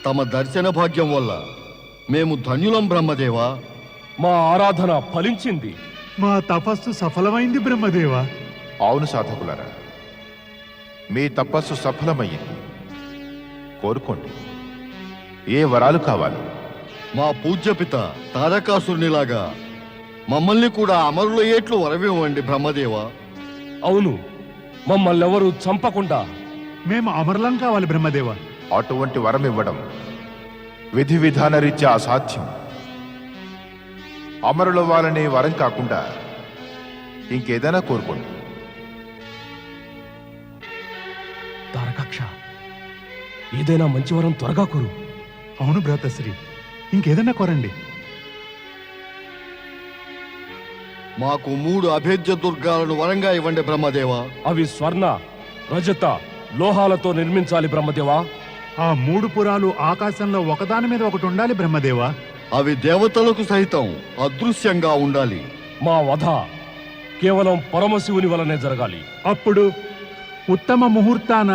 తమ దర్శన భాగ్యం వల్ల మేము ధన్యులం బ్రహ్మదేవా. మా ఆరాధన ఫలించింది. మా తపస్సు సఫలమైంది బ్రహ్మదేవా. అవును సాధకులారా, మీ తపస్సు సఫలమయ్యింది. కోరుకోండి, ఏ వరాలు కావాలి? మా పూజ్యపిత తారకాసురునిలాగా మమ్మల్ని కూడా అమరులయ్యేట్లు వరమివ్వండి బ్రహ్మదేవా. అవును, మమ్మల్ని ఎవరు చంపకుండా. మేము అమరులం కావాలి బ్రహ్మదేవా. అటువంటి వరం ఇవ్వడం విధి విధాన రీత్యా అసాధ్యం. అమరుల వాళ్ళని వరం కాకుండా ఇంకేదైనా కోరుకోండి. తారకాక్ష, ఏదైనా మంచి వరం త్వరగా కోరు. అవును భ్రాతశ్రీ, ఇంకేదన్నా కోరండి. మాకు 3 అభేద్య దుర్గాలను వరంగా ఇవ్వండి బ్రహ్మదేవా. అవి స్వర్ణ, రజత, లోహాలతో నిర్మించాలి బ్రహ్మదేవా. ఆ 3 పురాలు ఆకాశంలో ఒకదాని మీద ఒకటి ఉండాలి బ్రహ్మదేవా. అవి దేవతలకు సైతం అదృశ్యంగా ఉండాలి. మా వధ కేవలం పరమశివుని వలనే జరగాలి. అప్పుడు ఉత్తమ ముహూర్తాన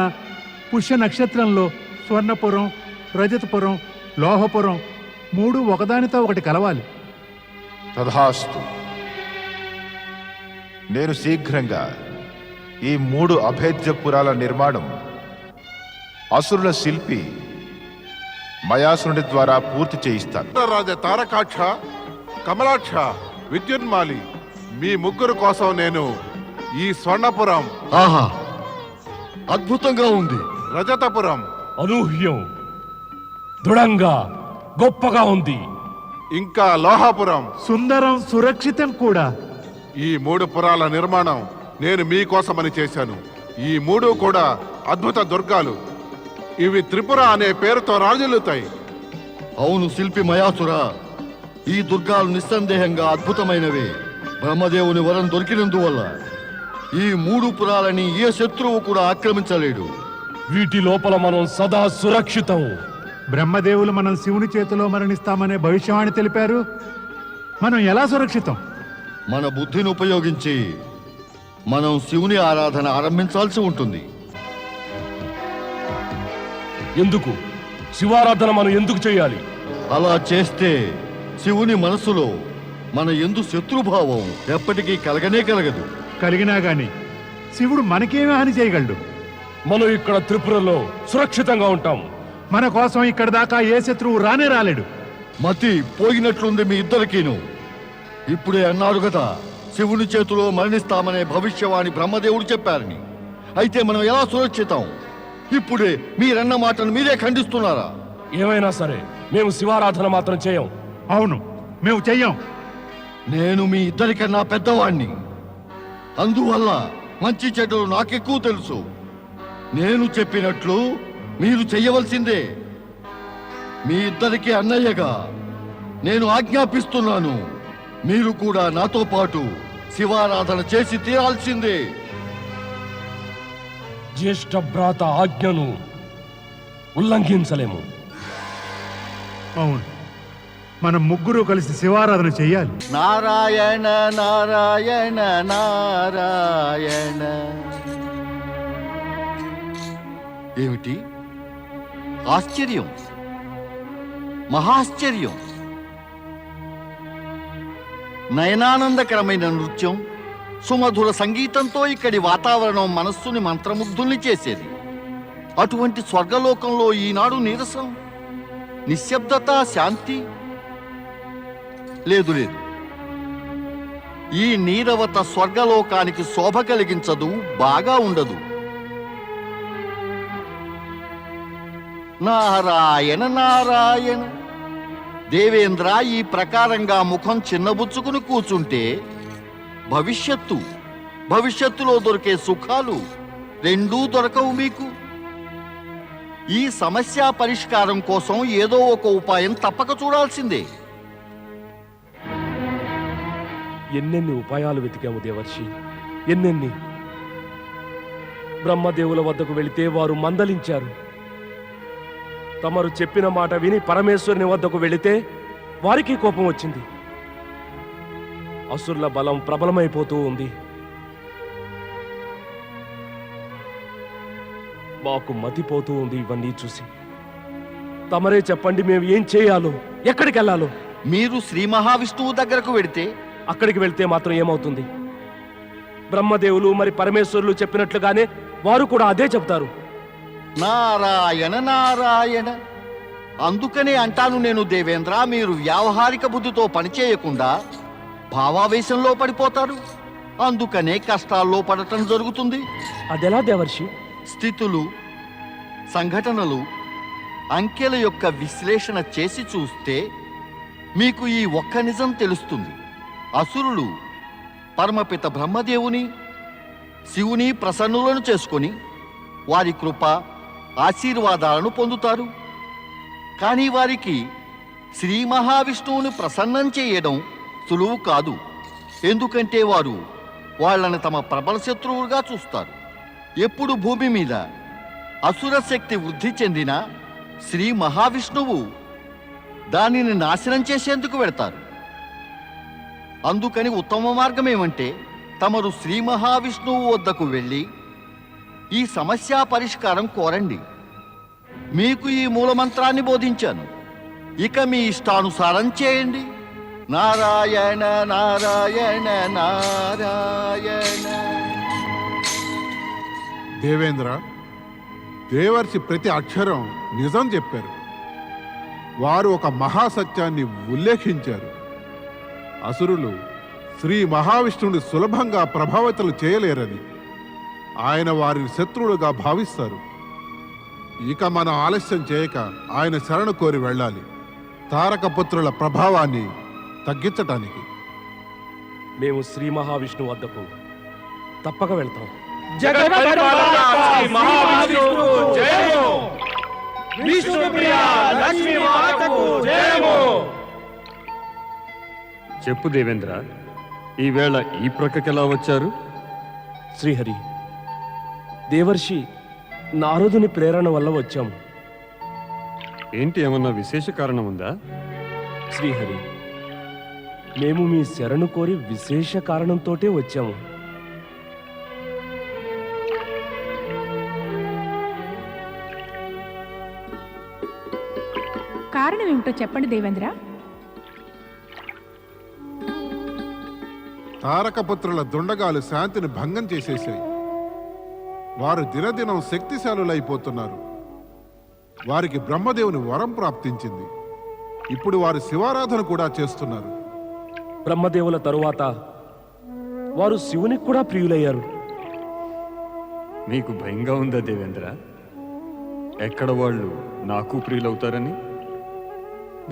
పుష్య నక్షత్రంలో స్వర్ణపురం, రజతపురం, లోహపురం 3 ఒకదానితో ఒకటి కలవాలి. తథాస్తు. నేను శీఘ్రంగా ఈ 3 అభేద్యపురాల నిర్మాణం అసురుల శిల్పి మయాసురుడి ద్వారా పూర్తి చేయిస్తాను. రాజ తారకాక్ష, కమలాక్ష, విద్యున్మాలి, మీ ముగ్గురు కోసం నేను ఈ స్వర్ణపురం, ఆహా, అద్భుతంగా ఉంది. రజతపురం, అనూహ్యం, దృఢంగా, గొప్పగా ఉంది. ఇంకా లోహాపురం, సుందరం, సురక్షితం కూడా. ఈ 3 పురాల నిర్మాణం నేను మీకోసమని చేశాను. ఈ 3 కూడా అద్భుత దుర్గాలు. ఇవి త్రిపుర అనే పేరుతో రాజులుతాయి. అవును శిల్పి మయాసురా, ఈ దుర్గాలు నిస్సందేహంగా అద్భుతమైనవే. బ్రహ్మదేవుని వరం దొరికినందువల్ల ఈ 3 పురాలని ఏ శత్రువు కూడా ఆక్రమించలేడు. వీటి లోపల మనం సదా సురక్షితం. బ్రహ్మదేవులు మనం శివుని చేతిలో మరణిస్తామనే భవిష్యవాణి తెలిపారు. మనం ఎలా సురక్షితం? మన బుద్ధిని ఉపయోగించి మనం శివుని ఆరాధన ఆరంభించాల్సి ఉంటుంది. ఎందుకు శివారాధన మనం ఎందుకు చేయాలి? అలా చేస్తే శివుని మనసులో మన యందు శత్రుభావం ఎప్పటికీ కలగనే కలగదు. కలిగినా గాని శివుడు మనకేమీ హాని చేయగలడు. మనం ఇక్కడ త్రిపురలో సురక్షితంగా ఉంటాం. మన కోసం ఇక్కడ దాకా ఏ శత్రువు రానే రాలేడు. మతి పోయినట్లుంది మీ ఇద్దరికీను. ఇప్పుడే అన్నారు కదా, శివుని చేతిలో మరణిస్తామనే భవిష్యవాణి బ్రహ్మదేవుడు చెప్పారని. అయితే మనం ఎలా సురక్షితం? ఇప్పుడే మీరన్న మాటను మీరే ఖండిస్తున్నారా? ఏమైనా సరే మేము శివారాధన మాత్రం చేయం. అవును, మేము చెయ్యం. నేను మీ ఇద్దరికన్నా పెద్దవాణ్ణి. అందువల్ల మంచి చెడ్డలు నాకెక్కువ తెలుసు. నేను చెప్పినట్లు మీరు చెయ్యవలసిందే. మీ ఇద్దరికి అన్నయ్యగా నేను ఆజ్ఞాపిస్తున్నాను. మీరు కూడా నాతో పాటు శివారాధన చేసి తీరాల్సిందే. జ్యేష్ఠ భ్రాత ఆజ్ఞను ఉల్లంఘించలేము. అవును, మనం ముగ్గురు కలిసి శివారాధన చెయ్యాలి. నారాయణ నారాయణ నారాయణ. ఏమిటి ఆశ్చర్యం, మహాశ్చర్యం! నయనానందకరమైన నృత్యం, సుమధుర సంగీతంతో ఇక్కడి వాతావరణం మనస్సుని మంత్రముగ్ధుల్ని చేసేది. అటువంటి స్వర్గలోకంలో ఈనాడు నీరసం, నిశ్శబ్దత, శాంతి లేదు. లేదు, ఈ నీరవత స్వర్గలోకానికి శోభ కలిగించదు, బాగా ఉండదు. నారాయణ నారాయణ. దేవేంద్ర ఈ ప్రకారంగా ముఖం చిన్నబుచ్చుకుని కూర్చుంటే భవిష్యత్తులో దొరికే సుఖాలు రెండూ దొరకవు మీకు. ఈ సమస్య పరిష్కారం కోసం ఏదో ఒక ఉపాయం తప్పక చూడాల్సిందే. ఎన్నెన్ని ఉపాయాలు వెతికాము దేవర్షి, ఎన్నెన్ని. బ్రహ్మదేవుల వద్దకు వెళితే వారు మందలించారు. తమరు చెప్పిన మాట విని పరమేశ్వరుని వద్దకు వెళితే వారికి కోపం వచ్చింది. అసురుల బలం ప్రబలమైపోతూ ఉంది. మాకు మతిపోతూ ఉంది ఇవన్నీ చూసి. తమరే చెప్పండి, మేము ఏం చేయాలో, ఎక్కడికి వెళ్ళాలో. మీరు శ్రీ మహావిష్ణువు దగ్గరకు వెడితే అక్కడికి వెళ్తే మాత్రం ఏమవుతుంది? బ్రహ్మదేవులు మరి పరమేశ్వరులు చెప్పినట్లుగానే వారు కూడా అదే చెప్తారు. నారాయణ నారాయణ. అందుకనే అంటాను నేను దేవేంద్ర, మీరు వ్యావహారిక బుద్ధితో పనిచేయకుండా భావావేశంలో పడిపోతారు. అందుకనే కష్టాల్లో పడటం జరుగుతుంది. అదెలా దేవర్షి? స్థితులు, సంఘటనలు, అంకెల యొక్క విశ్లేషణ చేసి చూస్తే మీకు ఈ ఒక్క నిజం తెలుస్తుంది. అసురులు పరమపిత బ్రహ్మదేవుని, శివుని ప్రసన్నులను చేసుకొని వారి కృప, ఆశీర్వాదాలను పొందుతారు. కానీ వారికి శ్రీ మహావిష్ణువుని ప్రసన్నం చేయడం సులువు కాదు. ఎందుకంటే వారు వాళ్ళని తమ ప్రబల శత్రువులుగా చూస్తారు. ఎప్పుడు భూమి మీద అసుర శక్తి వృద్ధి చెందినా శ్రీ మహావిష్ణువు దానిని నాశనం చేసేందుకు వెడతారు. అందుకని ఉత్తమ మార్గం ఏమంటే తమరు శ్రీ మహావిష్ణువు వద్దకు వెళ్ళి ఈ సమస్య పరిష్కారం కోరండి. మీకు ఈ మూలమంత్రాన్ని బోధించాను, ఇక మీ ఇష్టానుసారం చేయండి. నారాయణ నారాయణ నారాయణ. దేవేంద్ర, దేవర్షి ప్రతి అక్షరం నిజం చెప్పారు. వారు ఒక మహాసత్యాన్ని ఉల్లేఖించారు. అసురులు శ్రీ మహావిష్ణువుని సులభంగా ప్రభావితులు చేయలేరని, ఆయన వారిని శత్రువులుగా భావిస్తారు. ఇక మనం ఆలస్యం చేయక ఆయన శరణు కోరి వెళ్ళాలి, తారకపుత్రుల ప్రభావాన్ని తగ్గించటానికి. మేము శ్రీ మహావిష్ణువు వద్దకు తప్పక వెళ్తాం. చెప్పు దేవేంద్ర, ఈవేళ ఈ ప్రక్కకెలా వచ్చారు? శ్రీహరి, దేవర్షి నారదుని ప్రేరణ వల్ల వచ్చాము. ఏంటి, ఏమన్నా విశేష కారణం ఉందా? శ్రీహరి, మేము మీ శరణు కోరి విశేష కారణంతోటే వచ్చాము. కారణం ఏమిటో చెప్పండి దేవేంద్ర. తారకపుత్రుల దుండగాలు శాంతిని భంగం చేసేశాయి. వారు దినదినం శక్తిశాలులైపోతున్నారు. వారికి బ్రహ్మదేవుని వరం ప్రాప్తించింది. ఇప్పుడు వారు శివారాధన కూడా చేస్తున్నారు. బ్రహ్మదేవుల తరువాత వారు శివునికి కూడా ప్రియులయ్యారు. మీకు భయంగా ఉందా దేవేంద్ర? ఎక్కడ వాళ్ళు నాకు ప్రియులవుతారని?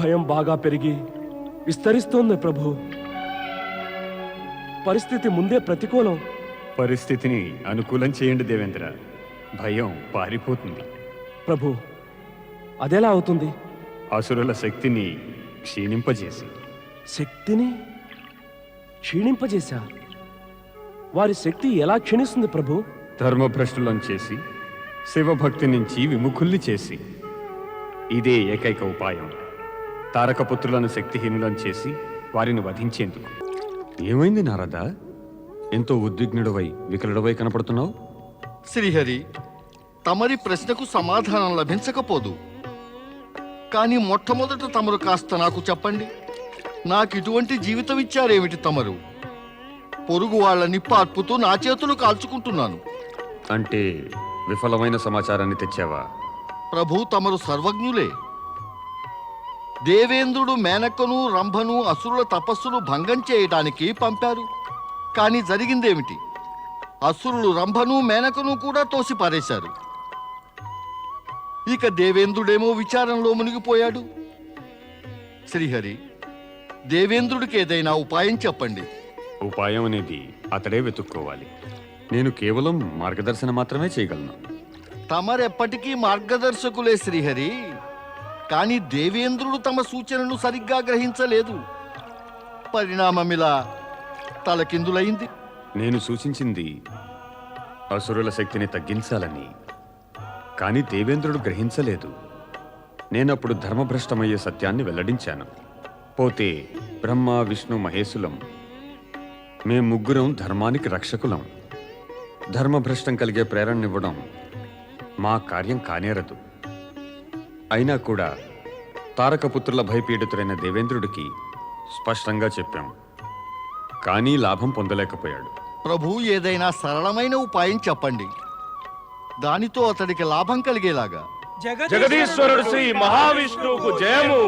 భయం బాగా పెరిగి విస్తరిస్తోంది ప్రభు. పరిస్థితి ముందే ప్రతికూలం. పరిస్థితిని అనుకూలం చేయండి దేవేంద్ర, భయం పారిపోతుంది. ప్రభు, అదెలా అవుతుంది? అసురుల శక్తిని క్షీణింపజేసి. శక్తిని క్షీణింపజేశా? వారి శక్తి ఎలా క్షీణిస్తుంది ప్రభు? ధర్మభ్రష్టులను చేసి, శివభక్తి నుంచి విముఖుల్ని చేసి. ఇదే ఏకైక ఉపాయం, తారకపుత్రులను శక్తిహీనులను చేసి వారిని వధించేందుకు. ఏమైంది నారద? ఎంతో ఉద్విగ్నుడవై వికలుడవై కనపడుతున్నావు. శ్రీహరి, తమరి ప్రశ్నకు సమాధానం లభించకపోదు. కానీ మొట్టమొదట తమరు కాస్త నాకు చెప్పండి, నాకు ఇటువంటి జీవితం ఇచ్చారేమిటి తమరు? పొరుగు వాళ్ళ నిప్పార్పుతూ నా చేతులు కాల్చుకుంటున్నాను. అంటే విఫలమైన సమాచారాన్ని తెచ్చావా? ప్రభు, తమరు సర్వజ్ఞులే. దేవేంద్రుడు మేనకను, రంభను అసురుల తపస్సును భంగం చేయడానికి పంపారు. కానీ జరిగిందేమిటి? అసురులు రంభను, మేనకను కూడా తోసిపారేశారు. ఇక దేవేంద్రుడేమో విచారంలో మునిగిపోయాడు. శ్రీహరి, దేవేంద్రుడికి ఏదైనా ఉపాయం చెప్పండి. ఉపాయం అనేది అతడే వెతుక్కోవాలి. నేను కేవలం మార్గదర్శనం మాత్రమే చేయగలను. తమరెప్పటికీ మార్గదర్శకులే శ్రీహరి. కానీ దేవేంద్రుడు తమ సూచనను సరిగ్గా గ్రహించలేదు. పరిణామమిలా తలకిందులైంది. నేను సూచించింది అసురుల శక్తిని తగ్గించాలని. కానీ దేవేంద్రుడు గ్రహించలేదు. నేనప్పుడు ధర్మభ్రష్టమయ్యే సత్యాన్ని వెల్లడించాను. పోతే బ్రహ్మ, విష్ణు, మహేశులం మేం ముగ్గురం ధర్మానికి రక్షకులం. ధర్మభ్రష్టం కలిగే ప్రేరణనివ్వడం మా కార్యం కానేరదు. అయినా కూడా తారకపుత్రుల భయపీడితుడైన దేవేంద్రుడికి స్పష్టంగా చెప్పాం. కానీ లాభం పొందలేకపోయాడు. ప్రభు ఏదైనా సరళమైన ఉపాయం చెప్పండి, దానితో అతడికి లాభం కలిగేలాగా. జగదీశ్వరుడు శ్రీ మహావిష్ణువుకు జయము,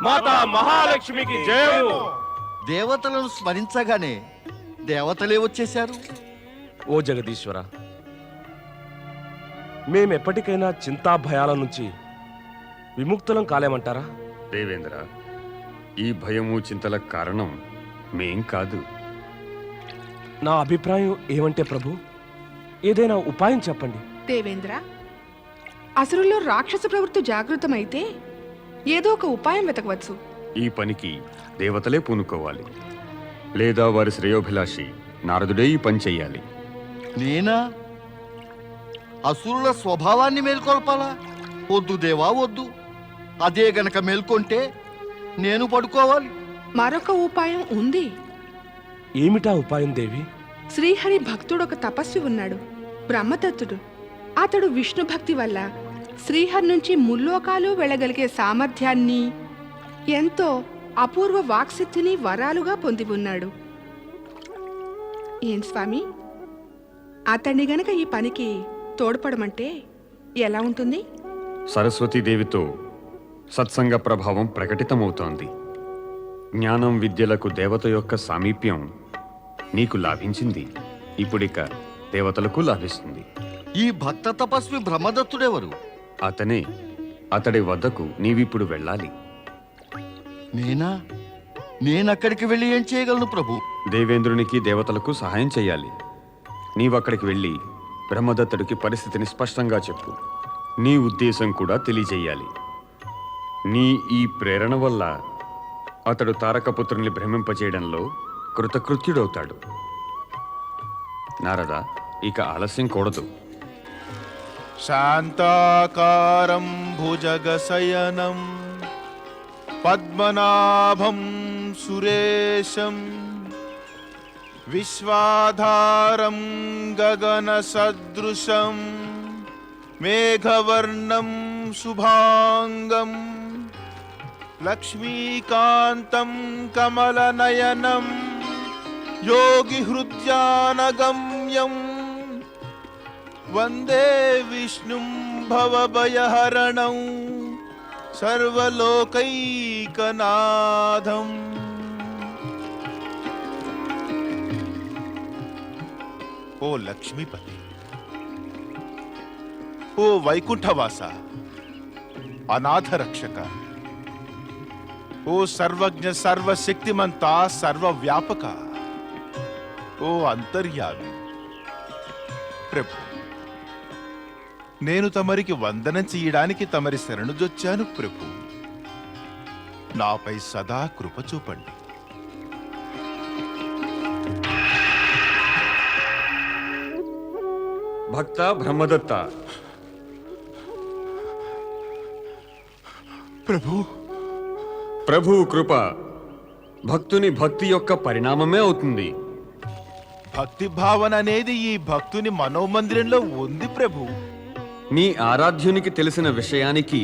మాతా మహాలక్ష్మికి జయము. దేవతలను స్మరించగానే దేవతలే వచ్చేశారు. ఓ జగదీశ్వర, మేమెప్పటికైనా చింతా భయాల నుంచి విముక్తులం కాలేమంటారా? దేవేంద్ర, ఈ భయము చింతలకు కారణం మేం కాదు. నా అభిప్రాయం ఏమంటే ప్రభు, ఏదైనా ఉపాయం చెప్పండి. దేవేంద్ర, అసురుల్లో రాక్షస ప్రవృత్తి జాగృతమైతే ఏదో ఒక ఉపాయం వెతకవచ్చు. ఈ పనికి దేవతలే పూనుకోవాలి, లేదా వారి శ్రేయోభిలాషి నారదుడే ఈ పని చెయ్యాలి. నేనా అసురుల స్వభావాన్ని మేల్కొల్పాలా? వద్దు దేవా, వద్దు. అదే గనక మేల్కొంటే నేను పడుకోవాలి. మరొక ఉపాయం ఉంది. ఏమిటా ఉపాయం దేవి? శ్రీహరి భక్తుడు ఒక తపస్వి ఉన్నాడు, బ్రహ్మదత్తుడు. అతడు విష్ణు భక్తి వల్ల శ్రీహరి నుంచి ముల్లోకాలు వెళ్ళగలిగే సామర్థ్యాన్ని, ఎంతో అపూర్వ వాక్సిద్ధిని వరాలుగా పొంది ఉన్నాడు. ఏం స్వామి, అతన్ని గనక ఈ పనికి తోడ్పడమంటే ఎలా ఉంటుంది? సరస్వతీదేవితో సత్సంగ ప్రభావం ప్రకటితమవుతోంది. జ్ఞానం విద్యలకు దేవత యొక్క సామీప్యం నీకు లాభించింది, ఇప్పుడిక దేవతలకు లాభిస్తుంది. ఈ భక్త తపస్వి బ్రహ్మదత్తుడెవరు? అతనే. అతడి వద్దకు నీవిప్పుడు వెళ్ళాలి. నేనా? నేనక్కడికి వెళ్ళి ఏం చేయగలను ప్రభు? దేవేంద్రునికి దేవతలకు సహాయం చెయ్యాలి. నీవక్కడికి వెళ్ళి బ్రహ్మదత్తుడికి పరిస్థితిని స్పష్టంగా చెప్పు. నీ ఉద్దేశం కూడా తెలియజేయాలి. నీ ఈ ప్రేరణ వల్ల అతడు తారకపుత్రుని భ్రమింపచేయడంలో కృతకృత్యుడవుతాడు. నారద, ఇక ఆలస్యం కూడదు. శాంతాకారం భుజగశయనం పద్మనాభం సురేశం విశ్వాధారం గగన సదృశం మేఘవర్ణం శుభాంగం లక్ష్మీకాంతం కమలనయనం యోగి హృద్యానగమ్యం వందే విష్ణుం భవభయహరణం సర్వలోకైకనాథం. ఓ లక్ష్మీపతి, ఓ వైకుంఠవాస, అనాథ రక్షక, ఓ సర్వజ్ఞ సర్వశక్తిమంత సర్వవ్యాపక, ఓ అంతర్యామి ప్రభు, నేను తమరికి వందనం చెయ్యడానికి తమరి శరణుజొచ్చాను ప్రభు. నాపై సదా కృప చూపండి. భక్త బ్రహ్మదత్త, ప్రభు, ప్రభువు కృప భక్తుని భక్తి యొక్క పరిణామమే అవుతుంది. భక్తి భావన అనేది ఈ భక్తుని మనోమందిరంలో ఉంది ప్రభు. నీ ఆరాధ్యునికి తెలిసిన విషయానికి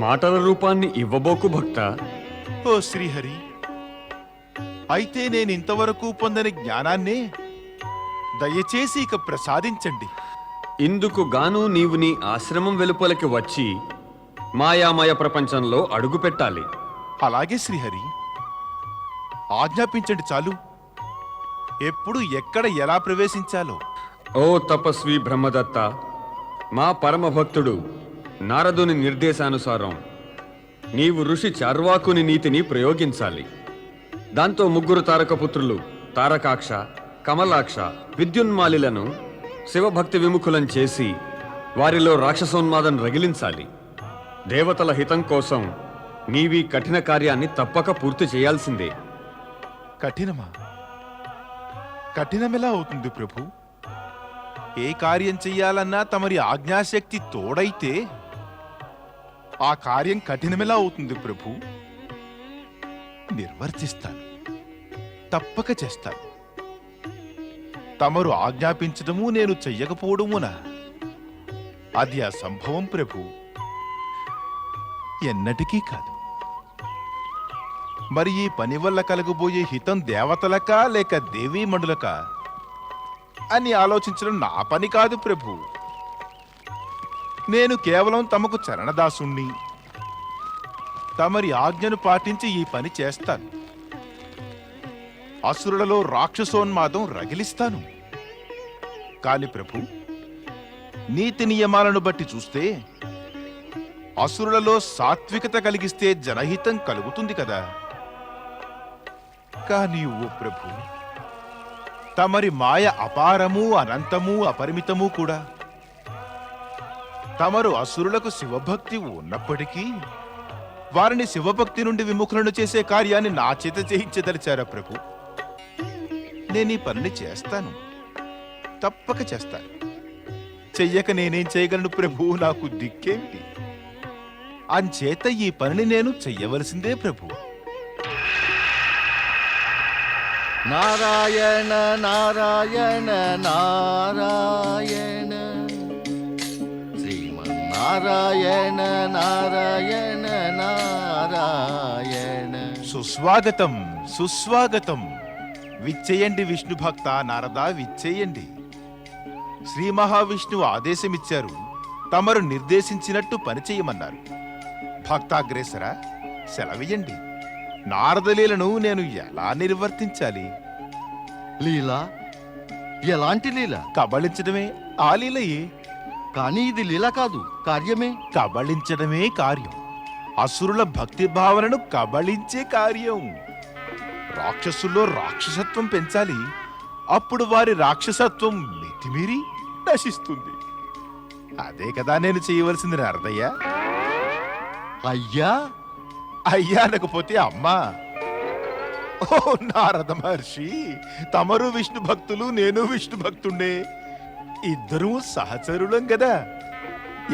మాటల రూపాన్ని ఇవ్వబోకు భక్త. ఓ శ్రీహరి, అయితే నేను ఇంతవరకు పొందని జ్ఞానాన్నే దయచేసి ఇక ప్రసాదించండి. ఇందుకు గాను నీవు నీ ఆశ్రమం వెలుపలికి వచ్చి మాయామయ ప్రపంచంలో అడుగు పెట్టాలి. అలాగే శ్రీహరి, ఆజ్ఞాపించండి చాలు. ఎప్పుడు ఎక్కడ ఎలా ప్రవేశించాలో. ఓ తపస్వి బ్రహ్మదత్త, మా పరమభక్తుడు నారదుని నిర్దేశానుసారం నీవు ఋషి చార్వాకుని నీతిని ప్రయోగించాలి. దాంతో ముగ్గురు తారకపుత్రులు తారకాక్ష, కమలాక్ష, విద్యున్మాలిలను శివభక్తి విముఖులం చేసి వారిలో రాక్షసోన్మాదం రగిలించాలి. దేవతల హితం కోసం నీవీ కఠిన కార్యాన్ని తప్పక పూర్తి చేయాల్సిందే. కఠినమా? కఠినమెలా అవుతుంది ప్రభు? ఏ కార్యం చెయ్యాలన్నా తమరి ఆజ్ఞాశక్తి తోడైతే ఆ కార్యం కఠినమెలా అవుతుంది ప్రభు? నిర్వర్తిస్తాను, తప్పక చేస్తాను. తమరు ఆజ్ఞాపించడము నేను చెయ్యకపోవడమునా? అది అసంభవం ప్రభు. ఎన్నటికీ కాదు. మరి ఈ పని వల్ల కలగబోయే హితం దేవతలకా లేక దేవీమణులకా అని ఆలోచించడం నా పని కాదు ప్రభు. నేను కేవలం తమకు చరణదాసుణ్ణి. తమరి ఆజ్ఞను పాటించి ఈ పని చేస్తాను. అసురులలో రాక్షసోన్మాదం రగిలిస్తాను. కాని ప్రభు, నీతి నియమాలను బట్టి చూస్తే అసురులలో సాత్వికత కలిగిస్తే జనహితం కలుగుతుంది కదా. కానీ ఓ ప్రభు, తమరి మాయ అపారము, అనంతము, అపరిమితము కూడా. తమరు అసురులకు శివభక్తి ఉన్నప్పటికీ వారిని శివభక్తి నుండి విముఖులను చేసే కార్యాన్ని నా చేత చేయించదలిచారా ప్రభు? నేను ఈ పనిని చేస్తాను, తప్పక చేస్తాను. చెయ్యక నేనేం చేయగలను ప్రభు? నాకు దిక్కేమిటి? అంచేత ఈ పనిని నేను చెయ్యవలసిందే ప్రభు. నారాయణ నారాయణ నారాయణ, శ్రీమన్నారాయణ నారాయణ నారాయణ. సుస్వాగతం, సుస్వాగతం. విచ్చేయండి విష్ణు భక్త నారద, విచ్చేయండి. శ్రీ మహావిష్ణువు ఆదేశమిచ్చారు, తమరు నిర్దేశించినట్టు పనిచేయమన్నారు. భక్తాగ్రేసర, సెలవియండి. నారదలీలను నేను ఎలా నిర్వర్తించాలి? లీలా? ఎలాంటి లీల? కబళించడమే ఆ లీలయే. కానీ ఇది లీల కాదు, కార్యమే. కబళించడమే కార్యం. అసురుల భక్తి భావనను కబళించే కార్యం. రాక్షసుల్లో రాక్షసత్వం పెంచాలి. అప్పుడు వారి రాక్షసత్వం మితిమీరి నశిస్తుంది. అదే కదా నేను చేయవలసింది నారదయ్య. అయ్యా? అయ్యా అనకపోతే అమ్మా. ఓ నారద మహర్షి, తమరు విష్ణు భక్తులు, నేను విష్ణు భక్తుండే. ఇద్దరూ సహచరులం కదా,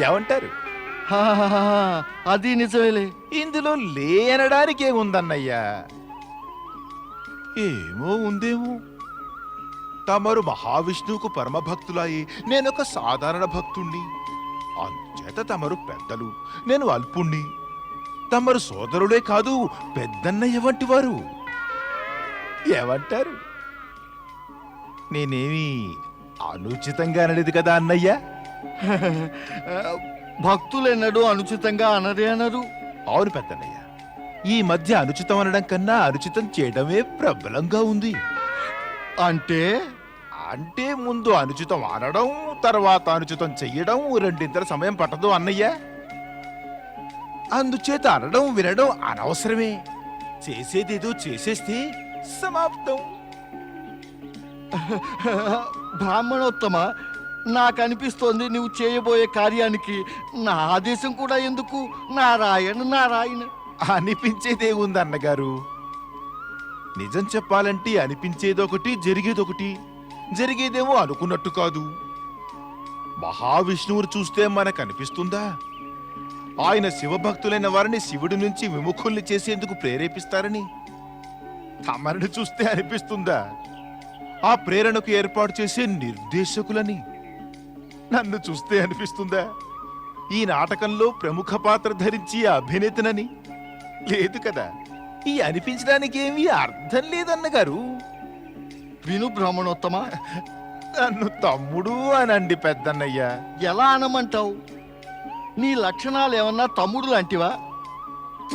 ఏమంటారు? హాహాహా, అది నిజమేలే. ఇందులో లే అనడానికి ఏముందన్నయ్యా? ఏమో ఉందేమో. తమరు మహావిష్ణువుకు పరమ భక్తులాయి, నేనొక సాధారణ భక్తుణ్ణి. అందుచేత తమరు పెద్దలు, నేను అల్పుణ్ణి. తమరు సోదరులే కాదు, పెద్దన్నయ్య వంటి వారు. ఏమంటారు? నేనేమి అనుచితంగా అనలేదు కదా అన్నయ్య? భక్తులెన్నడూ అనుచితంగా అనరే అనరు. అవును పెద్దన్నయ్య, ఈ మధ్య అనుచితం అనడం కన్నా అనుచితం చేయడమే ప్రబలంగా ఉంది. అంటే ముందు అనుచితం అనడం, తర్వాత అనుచితం చెయ్యడం రెండింతల సమయం పట్టదు అన్నయ్య. అందుచేత అనడం వినడం అనవసరమే. చేసేదేదో చేసేస్తే సమాప్తం. బ్రాహ్మణోత్తమ, నాకనిపిస్తోంది నువ్వు చేయబోయే కార్యానికి నా ఆదేశం కూడా ఎందుకు? నారాయణ నారాయణ. అనిపించేదే ఉంది అన్నగారు. నిజం చెప్పాలంటే అనిపించేదొకటి, జరిగేదొకటి. జరిగేదేమో అనుకున్నట్టు కాదు. మహావిష్ణువుని చూస్తే మనకు అనిపిస్తుందా ఆయన శివభక్తులైన వారిని శివుడి నుంచి విముఖుల్ని చేసేందుకు ప్రేరేపిస్తారని? తమరిని చూస్తే అనిపిస్తుందా ఆ ప్రేరణకు ఏర్పాటు చేసే నిర్దేశకులని? నన్ను చూస్తే అనిపిస్తుందా ఈ నాటకంలో ప్రముఖ పాత్ర ధరించి అభినేతనని? లేదు కదా. ఈ అనిపించడానికి ఏమీ అర్థం లేదన్నగారు. విను బ్రాహ్మణోత్తమ, నన్ను తమ్ముడు అనండి పెద్దన్నయ్య. ఎలా అనమంటావు? నీ లక్షణాలు ఏమన్నా తమ్ముడు లాంటివా?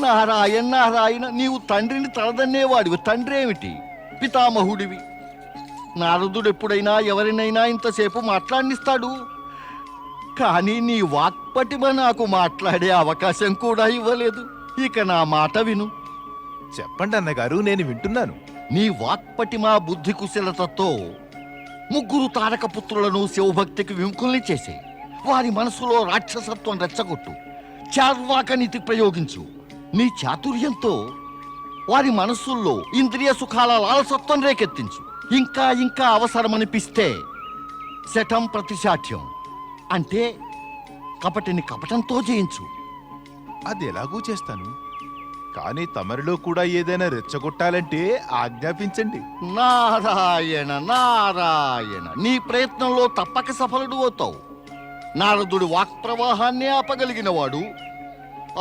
నారాయణ నారాయణ, నీవు తండ్రిని తలదన్నేవాడివి. తండ్రి ఏమిటి? పితామహుడివి. నారదుడు ఎప్పుడైనా ఎవరినైనా ఇంతసేపు మాట్లాడిస్తాడు. కానీ నీ వాక్పటిమ నాకు మాట్లాడే అవకాశం కూడా ఇవ్వలేదు. ఇక నా మాట విను. చెప్పండి అన్నగారు, నేను వింటున్నాను. నీ వాక్పటిమ బుద్ధి కుశలతతో ముగ్గురు తారకపుత్రులను శివభక్తికి విముఖుల్ని చేసే వారి మనసులో రాక్షసత్వం రెచ్చగొట్టు. చార్వాక నీతి ప్రయోగించు. నీ చాతుర్యంతో వారి మనస్సుల్లో ఇంద్రియ సుఖాల లాలసత్వం రేకెత్తించు. ఇంకా ఇంకా అవసరమనిపిస్తే శఠం ప్రతిశాఠ్యం అంటే కపటిని కపటంతో జయించు. అది ఎలాగూ చేస్తాను. కానీ తమరిలో కూడా ఏదైనా రెచ్చగొట్టాలంటే ఆజ్ఞాపించండి. నారాయణ నారాయణ, నీ ప్రయత్నంలో తప్పక సఫలుడు అవుతావు. నారదుడి వాక్ ప్రవాహాన్ని ఆపగలిగిన వాడు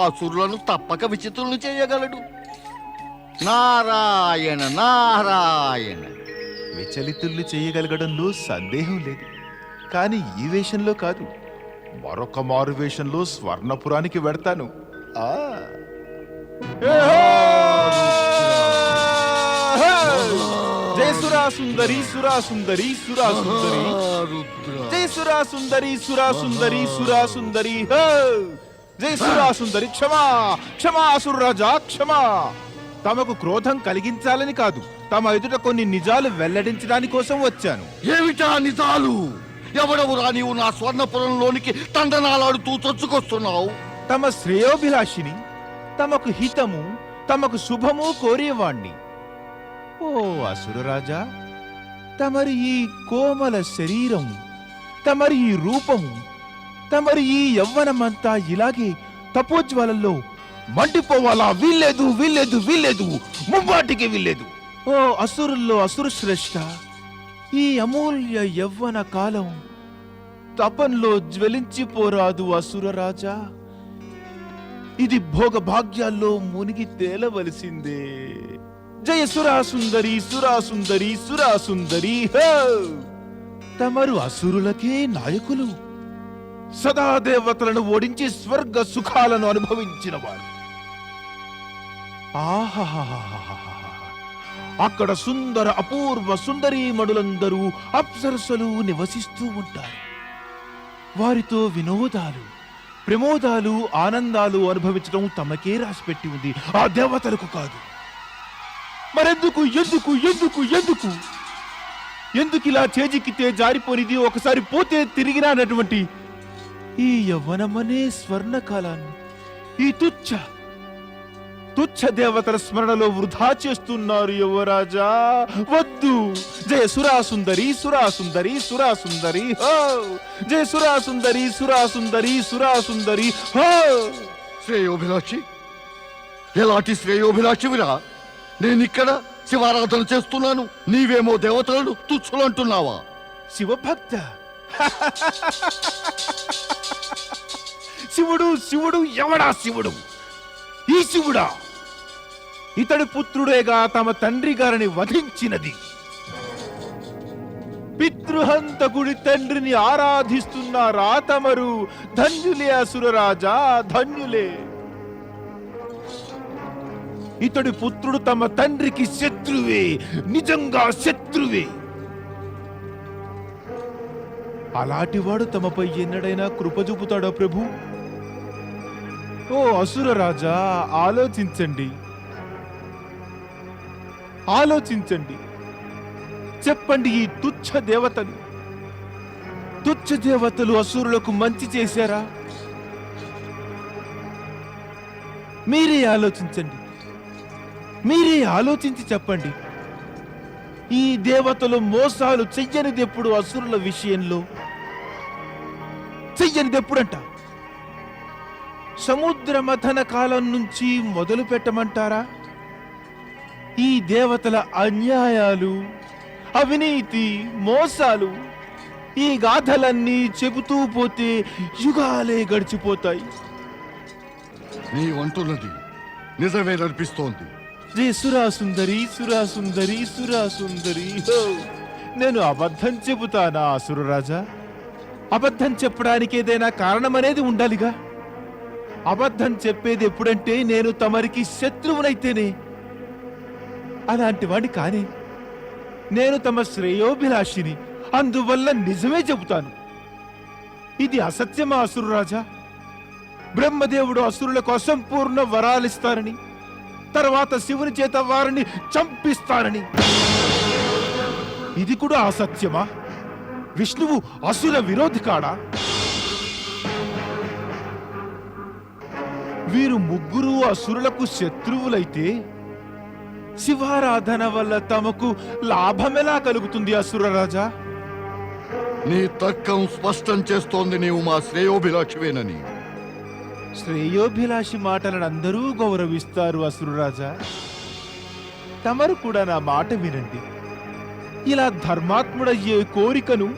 ఆ సురులను తప్పక విచిత్రులను చేయగలడు. నారాయణ నారాయణ. విచలితుల్ని చేయగలగడంలో సందేహం లేదు. కానీ ఈ వేషంలో కాదు, మరొక మారు వేషంలో స్వర్ణపురానికి వెడతాను. ఆ జయ సురాసుందరి సురాసుందరి సురాసుందరి, జయ సురాసుందరి సురాసుందరి సురాసుందరి, జయ సురాసుందరి. క్షమా క్షమా అసురరాజా క్షమా. తమకు క్రోధం కలిగించాలని కాదు, తమ ఎదుట కొన్ని నిజాలు వెల్లడించడానికి కోసం వచ్చాను. ఏమిటా నిజాలు? ఎవడెవరా నీవు నా స్వర్ణపురంలోనికి తండనాలాడుతూ చొచ్చుకొస్తున్నావు? తమ శ్రేయోభిలాషిని, తమకు హితము, తమకు శుభము కోరేవాణ్ణి. ఓ అసురరాజా, తమరి ఈ కోమల శరీరం, తమరి ఈ రూపము, తమరి ఈ యవ్వనమంతా ఇలాగే తపోజ్వాలల్లో మండిపోవాలా? వీల్లేదు వీల్లేదు వీల్లేదు, ముమ్మాటికి వీల్లేదు. ఓ అసురుల్లో అసురు శ్రేష్ఠ, ఈ అమూల్య యవ్వన కాలం తపంలో జ్వలించిపోరాదు అసురరాజా. ఇది భోగభాగ్యాల్లో మునిగి తేలవలసిందే. జయ సురాసుందరి సురాసుందరి సురాసుందరి. తమరు అసురులకే నాయకులు, సదా దేవతలను ఓడించి స్వర్గ సుఖాలను అనుభవించిన వారు. ఆహాహాహాహాహా. అక్కడ సుందర అపూర్వ సుందరీమణులందరూ అప్సరసలు నివసిస్తూ ఉంటారు. వారితో వినోదాలు, ప్రమోదాలు, ఆనందాలు అనుభవించడం తమకే రాసిపెట్టి ఉంది, ఆ దేవతలకు కాదు. మరెందుకు ఎందుకు ఎందుకు ఎందుకు ఎందుకు ఇలా చేజిక్కితే జారిపోనిది, ఒకసారి పోతే తిరిగి రానటువంటి ఈ యవ్వనమనే స్వర్ణకాలాన్ని ఈ తుచ్చ దేవతల స్మరణలో వృధా చేస్తున్నారు యువరాజా. వద్దు. జయ సురాసుందరి సురాసుందరి సురాసుందరి, జయ సురాసుందరి సురాసుందరి సురాసుందరి. శ్రేయోభిలాషి? ఎలాంటి శ్రేయోభిలాషివిరా? నేనిక్కడ శివారాధన చేస్తున్నాను, నీవేమో దేవతలను తుచ్చులంటున్నావా? శివభక్త. శివుడు శివుడు ఎవడా శివుడు? ఈ శివుడా? ఇతడి పుత్రుడేగా తమ తండ్రి గారిని వధించినది. పితృహంతకుడి తండ్రిని ఆరాధిస్తున్నారా తమరు? ధన్యులే అసురరాజా, ధన్యులే. ఇతడి పుత్రుడు తమ తండ్రికి శత్రువే, నిజంగా శత్రువే. అలాంటివాడు తమపై ఎన్నడైనా కృప చూపుతాడా ప్రభు? ఓ అసురరాజా, ఆలోచించండి, ఆలోచించండి. చెప్పండి, ఈ తుచ్చ దేవతలు అసురులకు మంచి చేశారా? మీరే ఆలోచించండి, మీరే ఆలోచించి చెప్పండి. ఈ దేవతలు మోసాలు చెయ్యనిదెప్పుడు? అసురుల విషయంలో చెయ్యనిదెప్పుడంట? సముద్ర మథన కాలం నుంచి మొదలు పెట్టమంటారా? ఈ దేవతల అన్యాయాలు, అవినీతి, మోసాలు, ఈ గాథలన్నీ చెబుతూ పోతే యుగాలే గడిచిపోతాయి. నీవంటున్నది నిజమేననిపిస్తోంది. జయ సురాసుందరి సురాసుందరి సురాసుందరి. నేను అబద్ధం చెబుతానా అసురరాజా? అబద్ధం చెప్పడానికి ఏదైనా కారణమనేది ఉండాలిగా. అబద్ధం చెప్పేది ఎప్పుడంటే నేను తమరికి శత్రువునైతేనే. అలాంటి వాడి కానే. నేను తమ శ్రేయోభిలాషిని, అందువల్ల నిజమే చెబుతాను. ఇది అసత్యమా అసురరాజా? బ్రహ్మదేవుడు అసురులకు అసంపూర్ణ వరాలిస్తారని, తర్వాత శివుని చేత వారిని చంపిస్తారని, ఇది కూడా అసత్యమా? విష్ణువు అసుర విరోధి కాడా? వీరు ముగ్గురు అసురులకు శత్రువులైతే శివారాధన వల్ల తమకు లాభమెలా కలుగుతుంది అసురరాజా? నీ తర్కం స్పష్టం చేస్తోంది, నీవు మా శ్రేయోభిలాషివేనని. శ్రేయోభిలాషి మాటలను అందరూ గౌరవిస్తారు అసురరాజా. తమరు కూడా నా మాట వినండి. ఇలా ధర్మాత్ముడయ్యే కోరికను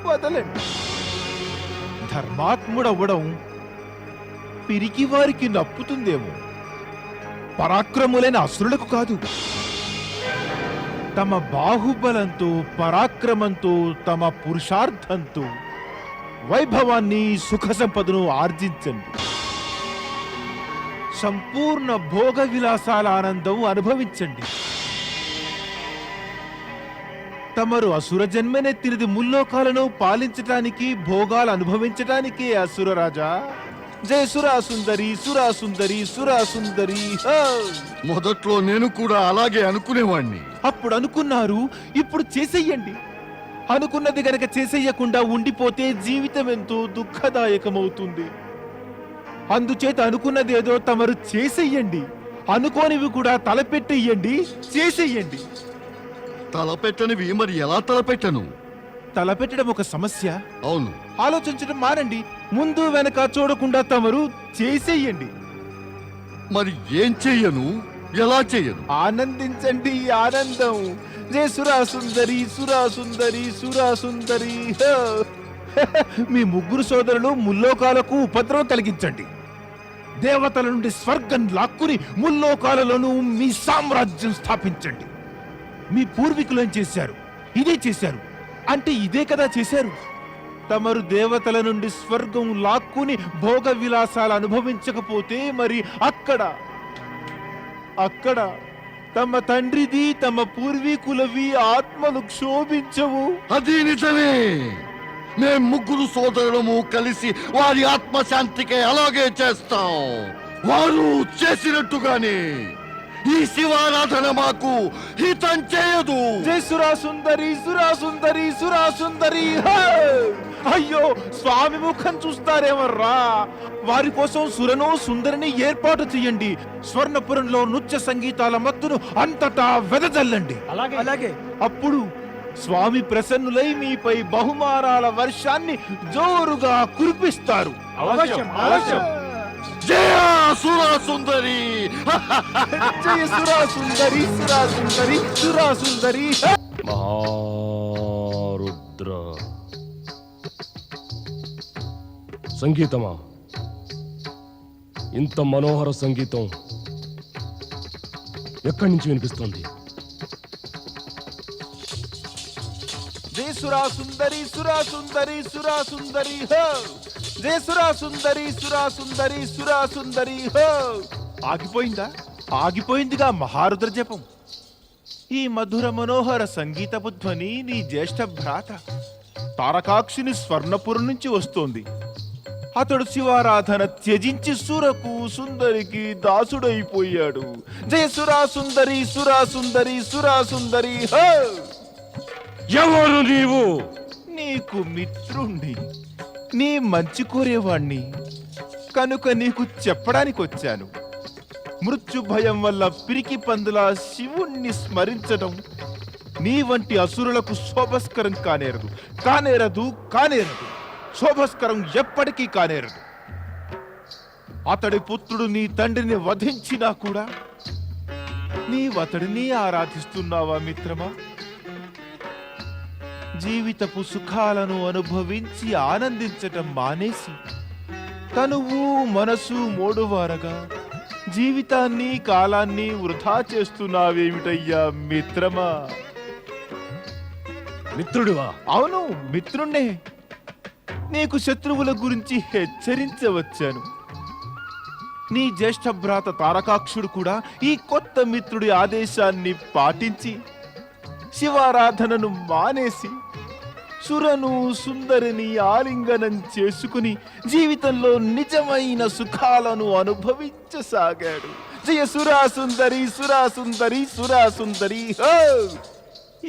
వదలండి. ధర్మాత్ముడవ్వడం పిరికి వారికి నప్పుతుందేమో, పరాక్రములైన అసురులకు కాదు. తమ బాహుబలంతో, పరాక్రమంతో, తమ పురుషార్థంతో వైభవాన్ని, సుఖ సంపదను ఆర్జించండి. సంపూర్ణ భోగ విలాసాల ఆనందం అనుభవించండి. తమరు అసుర జన్మనెత్తినది ముల్లోకాలను పాలించటానికి, భోగాలు అనుభవించటానికే అసురరాజా. జయ సురాసుందరి, సురాసుందరి, సురాసుందరి. మొదట్లో నేను కూడా అలాగే అనుకునేవాణ్ణి. అప్పుడు అనుకున్నారు, ఇప్పుడు చేసేయండి. అనుకున్నది గనక చేసేయకుండా ఉండిపోతే జీవితం ఎంతో దుఃఖదాయకమవుతుంది. అందుచేత అనుకున్నదేదో తమరు చేసేయండి. అనుకోనివి కూడా తలపెట్టేయండి, చేసేయండి. తలపెట్టనివి మరి ఎలా తలపెట్టను? తలపెట్టడం ఒక సమస్య. అవును, ఆలోచించడం మానండి. ముందు వెనక చూడకుండా తమరు చేసేయండి. మరి ఏం చెయ్యను, ఎలా చెయ్యను? ఆనందించండి, ఆనందం. జయ సురాసుందరి, సురాసుందరి, సురాసుందరి. హో! మీ ముగ్గురు సోదరులు ముల్లోకాలకు ఉపద్రవం కలిగించండి. దేవతల నుండి స్వర్గం లాక్కుని ముల్లోకాలలోనూ మీ సామ్రాజ్యం స్థాపించండి. మీ పూర్వీకులు ఏం చేశారు? ఇదే చేశారు. అంటే ఇదే కదా చేశారు. తమరు దేవతల నుండి స్వర్గం లాక్కుని భోగ విలాసాలు అనుభవించకపోతే మరి అక్కడ తమ తండ్రిది, తమ పూర్వీకులవి ఆత్మలు క్షోభించవు. అది నిజమే. మేం ముగ్గురు సోదరులము కలిసి వారి ఆత్మశాంతికే అలాగే చేస్తాం. వారు చేసినట్టుగానే ఈ శివారాధన మాకు హితం చేయదు. జై సురాసుందరి, సురాసుందరి, సురాసుందరి. హే! అయ్యో, స్వామి ముఖం చూస్తారేమర్రా. వారి కోసం సురను, సుందరిని ఏర్పాటు చేయండి. స్వర్ణపురంలో నృత్య సంగీతాల మత్తును అంతటా వెదజల్లండి. అలాగే అప్పుడు స్వామి ప్రసన్నులై మీపై బహుమానాల వర్షాన్ని జోరుగా కురిపిస్తారు. జయ సురాసుందరి. జయ సురాసుందరి, సురాసుందరి, సురాసుందరి. మహారుద్ర సంగీతమా, ఇంత మనోహర సంగీతం ఎక్కడి నుంచి వినిపిస్తుంది? జయ సురాసుందరి, సురాసుందరి, సురాసుందరి. హో! జయ సురాసుందరి, సురాసుందరి, సురాసుందరి. హో! ఆగిపోయిందిగా మహారుద్ర జపం. ఈ మధుర మనోహర సంగీతపు ధ్వని నీ జ్యేష్ఠ భ్రాత తారకాక్షిని స్వర్ణపురం నుంచి వస్తోంది. అతడు శివారాధన త్యజించి సురకు, సుందరికి దాసుడైపోయాడు. జయ సురాసుందరి, సురాసుందరి, సురాసుందరి. హో! ఎవరు నీవు? నీకు మిత్రుణ్ణి, నీ మంచి కోరేవాణ్ణి కనుక నీకు చెప్పడానికి వచ్చాను. మృత్యు భయం వల్ల పిరికి పందుల శివుణ్ణి స్మరించడం నీ వంటి అసురులకు శోభస్కరం కానేరదు. శోభస్కరం ఎప్పటికీ కానేరదు. అతడి పుత్రుడు నీ తండ్రిని వధించినా కూడా నీవతడిని ఆరాధిస్తున్నావా మిత్రమా? జీవితపు సుఖాలను అనుభవించి ఆనందించటం మానేసి తనువు, మనసు మోడువారగా జీవితాన్ని, కాలాన్ని వృధా చేస్తున్నావేమిటయ్యా మిత్రమా? మిత్రుడివా? అవును, మిత్రుణ్ణే. నీకు శత్రువుల గురించి హెచ్చరించవచ్చాను. నీ జ్యేష్ఠ భ్రాత తారకాక్షుడు కూడా ఈ కొత్త మిత్రుడి ఆదేశాన్ని పాటించి శివారాధనను మానేసి సురను, సుందరిని ఆలింగనం చేసుకుని జీవితంలో నిజమైన సుఖాలను అనుభవించసాగాడు. జయ సురాసుందరి, సురాసుందరి, సురాసుందరి. హో!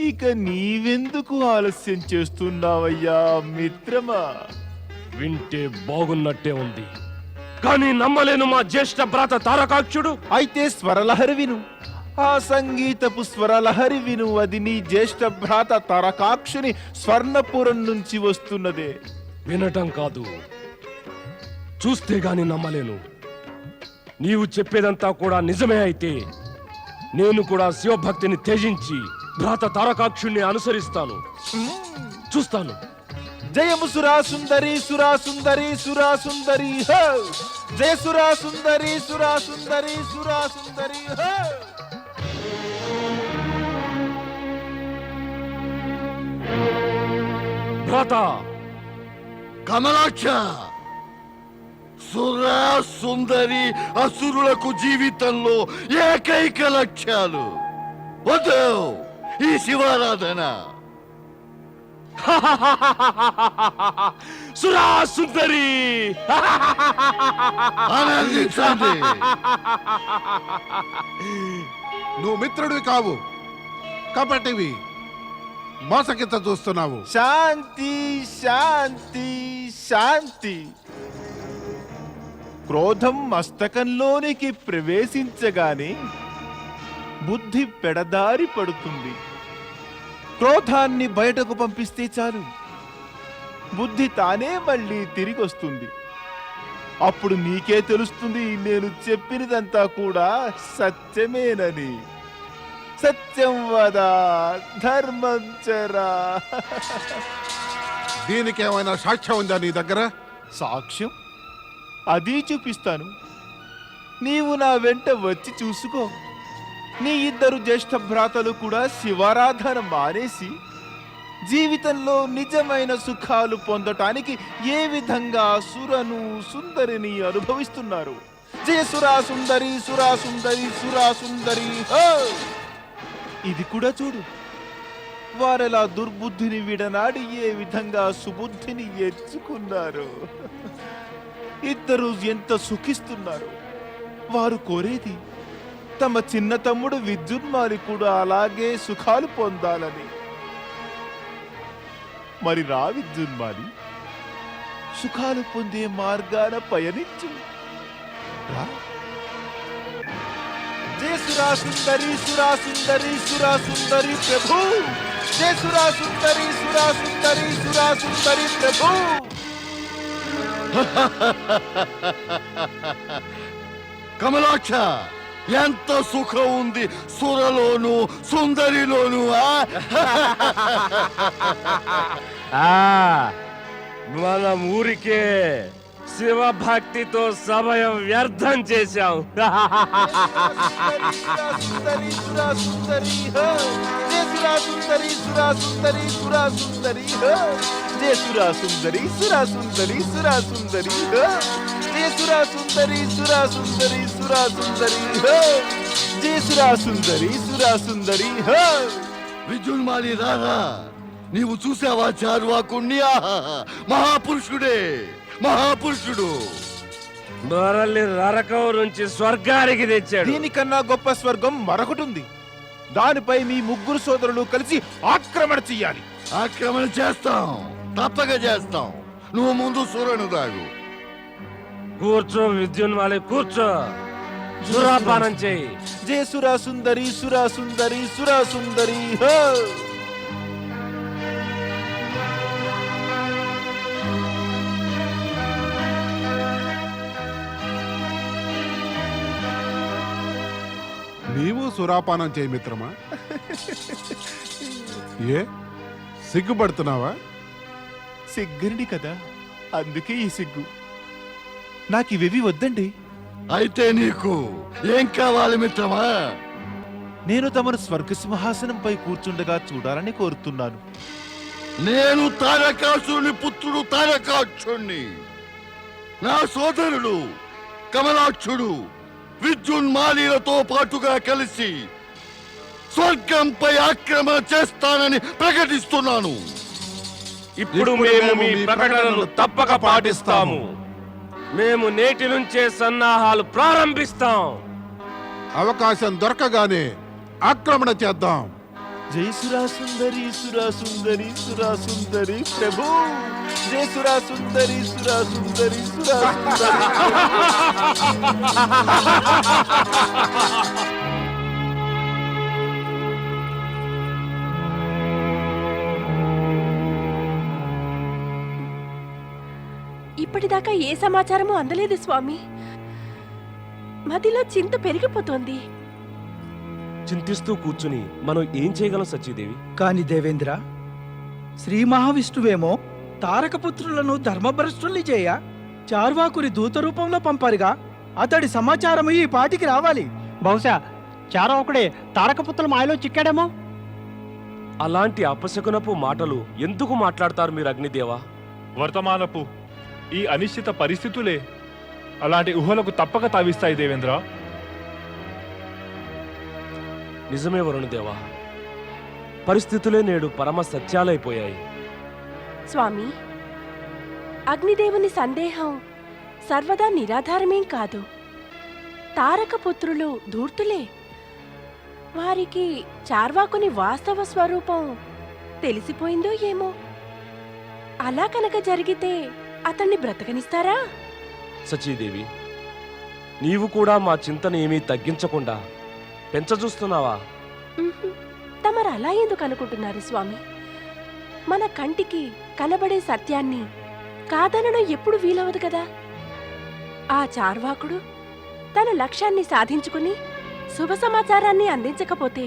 ఇక నీవెందుకు ఆలస్యం చేస్తున్నావయ్యా మిత్రమా? వింటే బాగున్నట్టే ఉంది, కానీ నమ్మలేను మా జ్యేష్ఠ భ్రాత తారకాక్షుడు. అయితే స్వరలహరి విను, ఆ సంగీతపు స్వరలహరి విను. అది నీ జ్యేష్ఠ భ్రాత తారకాక్షుని స్వర్ణపురం నుంచి వస్తున్నదే. వినటం కాదు, చూస్తే గాని నమ్మలేను. నీవు చెప్పేదంతా కూడా నిజమే అయితే నేను కూడా శివభక్తిని త్యజించి భ్రాత తారకాక్షుణ్ణి అనుసరిస్తాను. చూస్తాను. జయము సురాసుందరి, సురాసుందరి, సురాసుందరి. హో! జయ సురా సుందరి సురా సుందరి సురా సుందరి హో! భ్రాత కమలాక్ష, సుర సుందరి అసురులకు జీవితంలో ఏకైక లక్ష్యాలు. వద్దు ఈ శివారాధన. సురా సుందరి ఆనందించండి. నువ్వు మిత్రుడివి కావు, కపటివి, మోసకింత చూస్తున్నావు. శాంతి శాంతి శాంతి. క్రోధం మస్తకంలోనికి ప్రవేశించగానే బుద్ధి పెడదారి పడుతుంది. క్రోధాన్ని బయటకు పంపిస్తే చాలు, బుద్ధి తానే మళ్ళీ తిరిగి వస్తుంది. అప్పుడు నీకే తెలుస్తుంది నేను చెప్పినదంతా కూడా సత్యమేనని. సత్యం వద ధర్మం చరా. దీనికి ఏమైనా సాక్ష్యం ఉందా నీ దగ్గర? సాక్ష్యం అది చూపిస్తాను. నీవు నా వెంట వచ్చి చూసుకో. నీ ఇద్దరు జ్యేష్ఠ భ్రాతలు కూడా శివారాధన మానేసి జీవితంలో నిజమైన సుఖాలు పొందటానికి ఏ విధంగా సురను సుందరిని అనుభవిస్తున్నారు. జయ సురా సుందరి సురా సుందరి సురా సుందరి హో! ఇది కూడా చూడు, వారెలా దుర్బుద్ధిని విడనాడి ఏ విధంగా సుబుద్ధిని ఎచ్చుకున్నారు. ఇద్దరు ఎంత సుఖిస్తున్నారు. వారు కోరేది తమ చిన్న తమ్ముడు విద్యున్మాలి కూడా అలాగే సుఖాలు పొందాలని. మరి రా విద్యున్మాలి, సుఖాలు పొందే మార్గాన పయనించు. రా. జయ సురా సుందరి సురా సుందరి సురా సుందరి ప్రభు. జయ సురా సుందరి సురా సుందరి సురా సుందరి ప్రభు. కమలాక్ష, ఎంత సుఖం ఉంది సురలోను సుందరిలోను. మనం ఊరికే శివభక్తితో సమయం వ్యర్థం చేశాం. సుందరి సురా సుందరి హో! జయ సురా సుందరి సురా సుందరి సురా సుందరి హో! జయ సురా సుందరి సురా సుందరి సురా సుందరి హో! జయ సురా సుందరి సురా సుందరి సురా సుందరి హో! జయ సురా సుందరి సురా సుందరి హో! విద్యున్మాలి రారా, నీవు చూసావా చార్వాకుణ్ణి? మహాపురుషుడే, మహాపురుషుడు. మనల్ని నరకం నుంచి స్వర్గానికి తెచ్చాడు. దీనికన్నా గొప్ప స్వర్గం మరొకటి ఉంది. దానిపై మీ ముగ్గురు సోదరులు కలిసి ఆక్రమణ చెయ్యాలి. ఆక్రమణ చేస్తాం, తప్పక చేస్తాం. నువ్వు ముందు సురను దాగు. కూర్చో విద్యున్మాలి, కూర్చో. సురాపానం చేయి. జయ సురా సుందరి సురా సుందరి సురా సుందరి హో! నీవు సురాపానం చేయి మిత్రమా. ఏ సిగ్గుపడుతున్నావా? సిగ్గురిని కదా, అందుకే ఈ సిగ్గు. నాకివేవి వద్దండి. అయితే నీకు ఏం కావాలి మిత్రమా? నేను తమను స్వర్గ సింహాసనంపై కూర్చుండగా చూడాలని కోరుతున్నాను. నేను తారకాసురుని పుత్రుడు తారకాక్షుణ్ణి. నా సోదరుడు కమలాక్షుడు విద్యున్మాలిలతో పాటుగా కలిసి స్వర్గంపై ఆక్రమణ చేస్తానని ప్రకటిస్తున్నాను. ఇప్పుడు మేము మీ ప్రకటనలు తప్పక పాటిస్తాము. మేము నేటి నుంచే సన్నాహాలు ప్రారంభిస్తాం. అవకాశం దొరకగానే ఆక్రమణ చేద్దాం. జై సురా సుందరి సురా సుందరి సురా సుందరి ప్రభు. జై సురా సుందరి సురా సుందరి సురా సుందరి. ఇప్పటిదాకా ఏ సమాచారము అందలేదు స్వామి. మదిలో చింత పెరిగిపోతోంది. చింతిస్తూ కూర్చుని మనం ఏం చేయగలం సత్యదేవి? కాని దేవేంద్ర, శ్రీ మహావిష్ణువేమో తారకపుత్రులను ధర్మభ్రష్టుల్ని చేయ చార్వాకుని దూత రూపంలో పంపారుగా, అతడి సమాచారము ఈ పాటికి రావాలి. బహుశా చారవకుడే తారకపుత్రుల మాయలో చిక్కాడేమో. అలాంటి అపశకునపు మాటలు ఎందుకు మాట్లాడతారు మీరు అగ్నిదేవా? వర్తమానపు ఈ అనిశ్చిత పరిస్థితులే అలాంటి ఊహలకు తప్పక తావిస్తాయి దేవేంద్ర. నిజమే వరుణదేవా, పరిస్థితులే నేడు పరమ సత్యాలైపోయాయి. స్వామి, అగ్నిదేవుని సందేహం సర్వదా నిరాధారమేం కాదు. తారకపుత్రులు ధూర్తులే. వారికి చార్వాకుని వాస్తవ స్వరూపం తెలిసిపోయిందో ఏమో. అలా కనుక జరిగితే అతన్ని బ్రతకనిస్తారా? సచీదేవి, నీవు కూడా మా చింతను ఏమీ తగ్గించకుండా పెంచజూస్తున్నావా? ఉహుం. తమరు అలా ఎందుకు అనుకుంటున్నారు స్వామి? మన కంటికి కనబడే సత్యాన్ని కాదనడం ఎప్పుడు వీలవదు కదా. ఆ చార్వాకుడు తన లక్ష్యాన్ని సాధించుకుని శుభ సమాచారాన్ని అందించకపోతే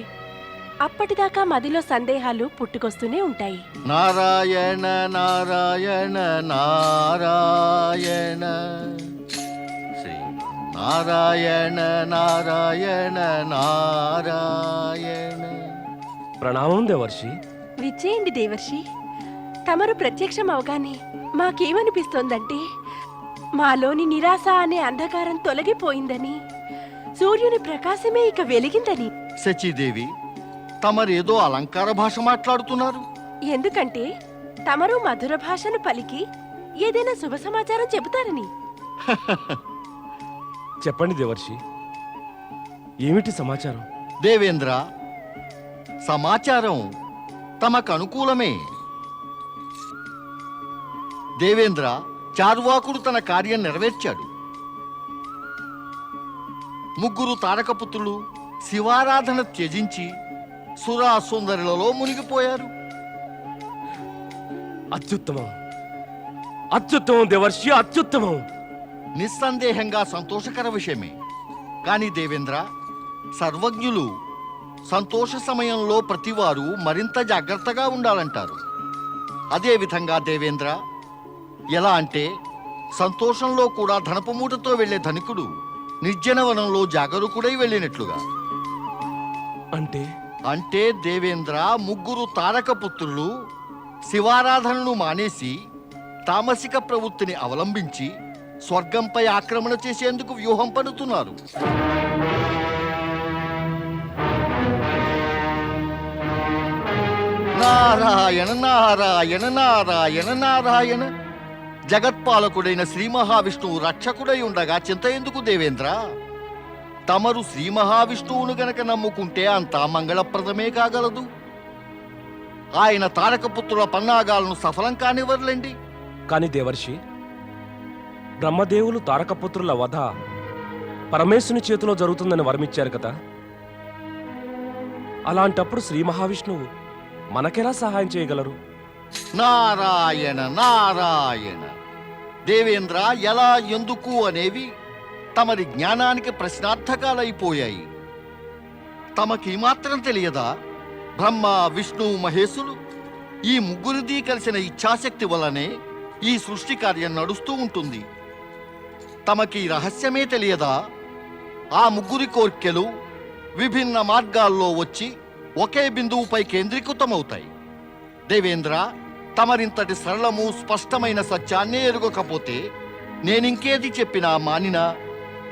అప్పటిదాకా మదిలో సందేహాలు పుట్టుకొస్తూనే ఉంటాయి. నారాయణ నారాయణ నారాయణ, శ్రీ నారాయణ నారాయణ నారాయణ. ప్రణామం దేవర్షి. విచ్చేయండి దేవర్షి. తమరు ప్రత్యక్షం అవగానే మాకేమనిపిస్తోందంటే మాలోని నిరాశ అనే అంధకారం తొలగిపోయిందని, సూర్యుని ప్రకాశమే ఇక వెలిగిందని. శచీదేవి, తమరేదో అలంకార భాష మాట్లాడుతున్నారు. ఎందుకంటే తమరు మధుర భాషను పలికి ఏదైనా శుభ సమాచారం చెబుతారని. చెప్పండి దేవర్షి, ఏమిటి సమాచారం? దేవేంద్ర, సమాచారం తమకు అనుకూలమే. దేవేంద్ర, చార్వాకుడు తన కార్యం నెరవేర్చాడు. ముగ్గురు తారకపుత్రులు శివారాధన త్యజించి సురా సుందరులలో మునిగిపోయారు. అత్యుత్తమం, అత్యుత్తమం దేవర్షి, అత్యుత్తమం. నిస్సందేహంగా సంతోషకర విషయమే. కానీ దేవేంద్ర, సర్వజ్ఞులు సంతోష సమయంలో ప్రతివారు మరింత జాగ్రత్తగా ఉండాలంటారు. అదేవిధంగా దేవేంద్ర, ఎలా అంటే సంతోషంలో కూడా ధనపు మూటతో వెళ్లే ధనికుడు నిర్జనవనంలో జాగరూకుడై వెళ్ళినట్లుగా. అంటే అంటే దేవేంద్ర, ముగ్గురు తారకపుత్రులు శివారాధనను మానేసి తామసిక ప్రవృత్తిని అవలంబించి స్వర్గంపై ఆక్రమణ చేసేందుకు వ్యూహం పన్నుతున్నారు. నారాయణ నారాయణ నారాయణ నారాయణ. జగత్పాలకుడైన శ్రీ మహావిష్ణువు రక్షకుడై ఉండగా చింత ఎందుకు దేవేంద్ర? తమరు శ్రీ మహావిష్ణువును గనక నమ్ముకుంటే అంతా మంగళప్రదమే కాగలదు. ఆయన తారకపుత్రుల పన్నాగాలను సఫలం కానివ్వర్లేండి. కాని దేవర్షి, బ్రహ్మదేవులు తారకపుత్రుల వధ పరమేశుని చేతిలో జరుగుతుందని వరమిచ్చారు కదా. అలాంటప్పుడు శ్రీ మహావిష్ణువు మనకెలా సహాయం చేయగలరు? నారాయణ నారాయణ. దేవేంద్ర, ఎలా ఎందుకు అనేవి తమరి జ్ఞానానికి ప్రశ్నార్థకాలైపోయాయి. తమకి మాత్రం తెలియదా? బ్రహ్మ విష్ణు మహేశులు ఈ ముగ్గురిది కలిసిన ఇచ్ఛాశక్తి వల్లనే ఈ సృష్టి కార్యం నడుస్తూ ఉంటుంది. తమకి రహస్యమే తెలియదా? ఆ ముగ్గురి కోర్కెలు విభిన్న మార్గాల్లో వచ్చి ఒకే బిందువుపై కేంద్రీకృతమవుతాయి. దేవేంద్ర, తమరింతటి సరళము స్పష్టమైన సత్యాన్నే ఎరుగకపోతే నేనింకేది చెప్పినా మానినా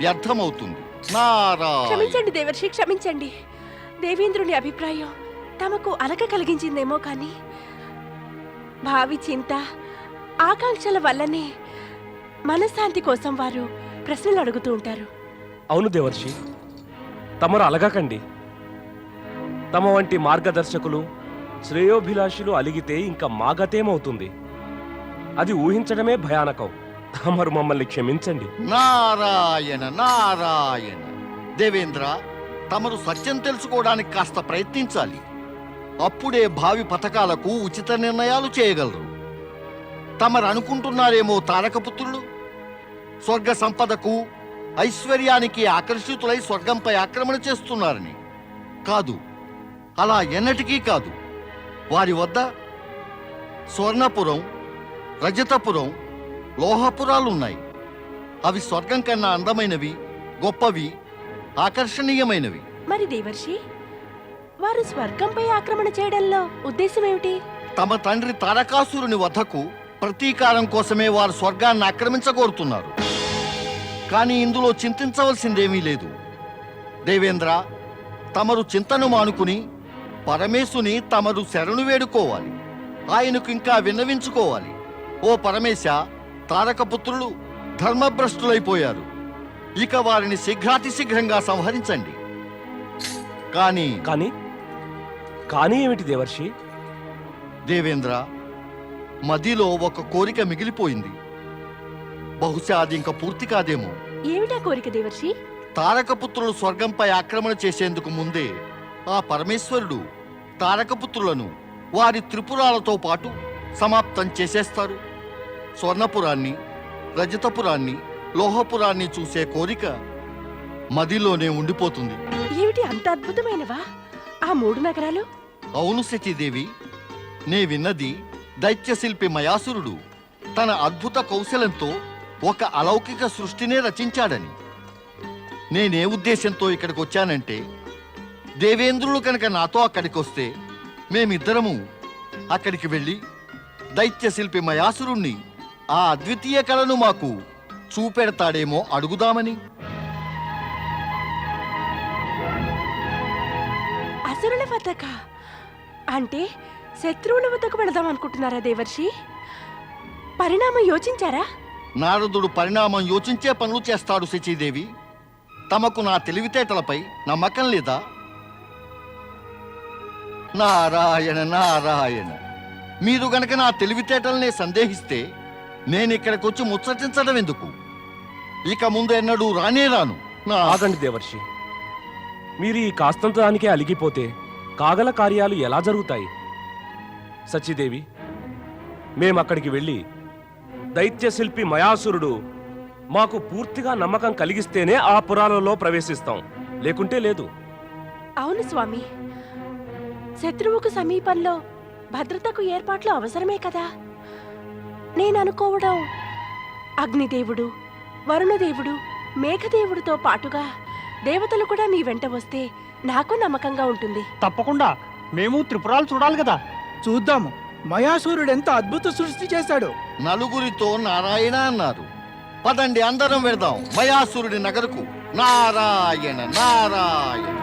వ్యర్థమవుతుంది. నారాయణ. క్షమించండి దేవర్షి, క్షమించండి. దేవేంద్రుని అభిప్రాయం తమకు అలక కలిగించిందేమో కానీ భావి చింత ఆకాంక్షల వల్లనే మనశ్శాంతి కోసం వారు ప్రశ్నలు అడుగుతూ ఉంటారు. అవును దేవర్షి, తమరు అలగకండి. తమ వంటి మార్గదర్శకులు శ్రేయోభిలాషులు అలిగితే ఇంకా మాగతేమవుతుంది? అది ఊహించడమే భయానకం. తమరు మమ్మల్ని క్షమించండి. నారాయణ నారాయణ. దేవేంద్ర, తమరు సత్యం తెలుసుకోవడానికి కాస్త ప్రయత్నించాలి. అప్పుడే భావి పథకాలకు ఉచిత నిర్ణయాలు చేయగలరు. తమరు అనుకుంటున్నారేమో తారకపుత్రులు స్వర్గ సంపదకు ఐశ్వర్యానికి ఆకర్షితులై స్వర్గంపై ఆక్రమణ చేస్తున్నారని. కాదు, అలా ఎన్నటికీ కాదు. వారి వద్ద స్వర్ణపురం, రజతపురం, లోహపురాలున్నాయి. అవి స్వర్గం కన్నా అందమైనవి, గొప్పవి, ఆకర్షణీయమైనవి. మరి దేవర్షి, వారు స్వర్గంపై ఆక్రమణ చేయడంలో ఉద్దేశం ఏమిటి? తమ తండ్రి తారకాసురుని వద్దకు ప్రతీకారం కోసమే వారు స్వర్గాన్ని ఆక్రమించగోరుతున్నారు. కానీ ఇందులో చింతించవలసిందేమీ లేదు. దేవేంద్ర, తమరు చింతను మానుకుని పరమేశుని తమరు శరణు వేడుకోవాలి. ఆయనకు ఇంకా విన్నవించుకోవాలి. ఓ పరమేశ, తారకపుత్రులు ధర్మభ్రష్టులైపోయారు. ఇక వారిని శీఘ్రాతిశీఘ్రంగా సంహరించండి. కానీ కానీ కానీ ఏమిటి దేవర్షి? దేవేంద్ర, మదిలో ఒక కోరిక మిగిలిపోయింది. బహుశా అది ఇంకా పూర్తి కాదేమో. ఏమిటా కోరిక దేవర్షి? తారకపుత్రులు స్వర్గంపై ఆక్రమణ చేసేందుకు ముందే ఆ పరమేశ్వరుడు తారకపుత్రులను వారి త్రిపురాలతో పాటు సమాప్తం చేసేస్తారు. స్వర్ణపురాన్ని, రజతపురాన్ని, లోహపురాన్ని చూసే కోరిక మదిలోనే ఉండిపోతుంది. ఏమిటి అంత అద్భుతమైనవా ఆ 3 నగరాలు? అవును సతీదేవి, నే విన్నది దైత్యశిల్పి మయాసురుడు తన అద్భుత కౌశలంతో ఒక అలౌకిక సృష్టినే రచించాడని. నేనే ఉద్దేశంతో ఇక్కడికి వచ్చానంటే, దేవేంద్రులు కనుక నాతో అక్కడికి వస్తే మేమిద్దరము అక్కడికి వెళ్ళి దైత్యశిల్పి మయాసురుణ్ణి ఆ అద్వితీయ కళను మాకు చూపెడతాడేమో అడుగుదామని. అసురుల వద్దక అంటే శత్రువుల వద్దకు వెళదాం అనుకుంటున్నారా దేవర్షి? పరిణామం యోచించారా? నారదుడు పరిణామం యోచించే పనులు చేస్తాడు శచీదేవి. తమకు నా తెలివితేటలపై నమ్మకం లేదా? నారాయణ నారాయణ, మీరు గనక నా తెలివితేటలనే సందేహిస్తే నేనిక్కడికొచ్చి ముచ్చటించడం ఎందుకు? ఇక ముందు ఎన్నడూ రానే రాను. ఆగండి దేవర్షి, మీరు ఈ కాస్తంత దానికే అలిగిపోతే కాగల కార్యాలు ఎలా జరుగుతాయి? సచీదేవి, మేమక్కడికి వెళ్ళి దైత్యశిల్పి మయాసురుడు మాకు పూర్తిగా నమ్మకం కలిగిస్తేనే ఆ పురాలలో ప్రవేశిస్తాం, లేకుంటే లేదు. అవును స్వామి, శత్రువుకు సమీపంలో భద్రతకు ఏర్పాట్లు అవసరమే కదా. నేననుకోవడం అగ్నిదేవుడు, వరుణదేవుడు, మేఘదేవుడితో పాటుగా దేవతలు కూడా మీ వెంట వస్తే నాకు నమ్మకంగా ఉంటుంది. తప్పకుండా మేము త్రిపురాలు చూడాలి కదా. చూద్దాము మయాసూరుడు ఎంత అద్భుత సృష్టి చేశాడు. నలుగురితో నారాయణ అన్నారు. పదండి అందరం వెళదాం మయాసురుడి నగరకు. నారాయణ నారాయణ.